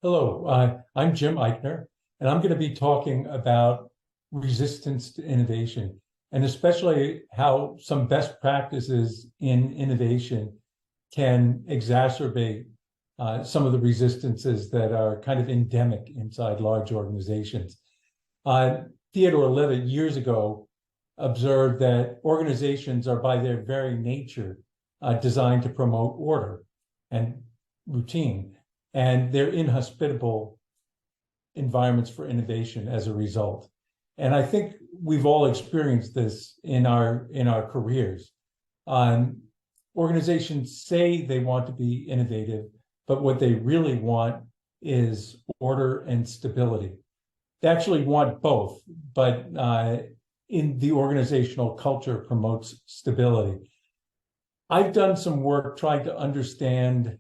Hello, I'm Jim Eichner, and I'm going to be talking about resistance to innovation, and especially how some best practices in innovation can exacerbate some of the resistances that are kind of endemic inside large organizations. Uh, Theodore Levitt years ago observed that organizations are by their very nature designed to promote order and routine, and they're inhospitable environments for innovation as a result. And I think we've all experienced this in our careers. Um, Organizations say they want to be innovative, but what they really want is order and stability. They actually want both, but in the organizational culture promotes stability. I've done some work trying to understand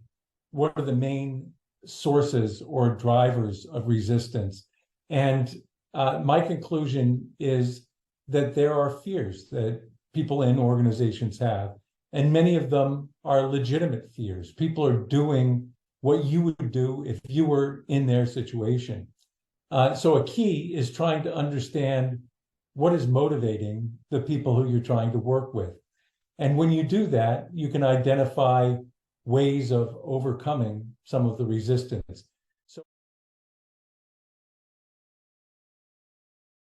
what are the main sources or drivers of resistance. And my conclusion is that there are fears that people in organizations have, and many of them are legitimate fears. People are doing what you would do if you were in their situation. So a key is trying to understand what is motivating the people who you're trying to work with. And when you do that, you can identify ways of overcoming some of the resistance.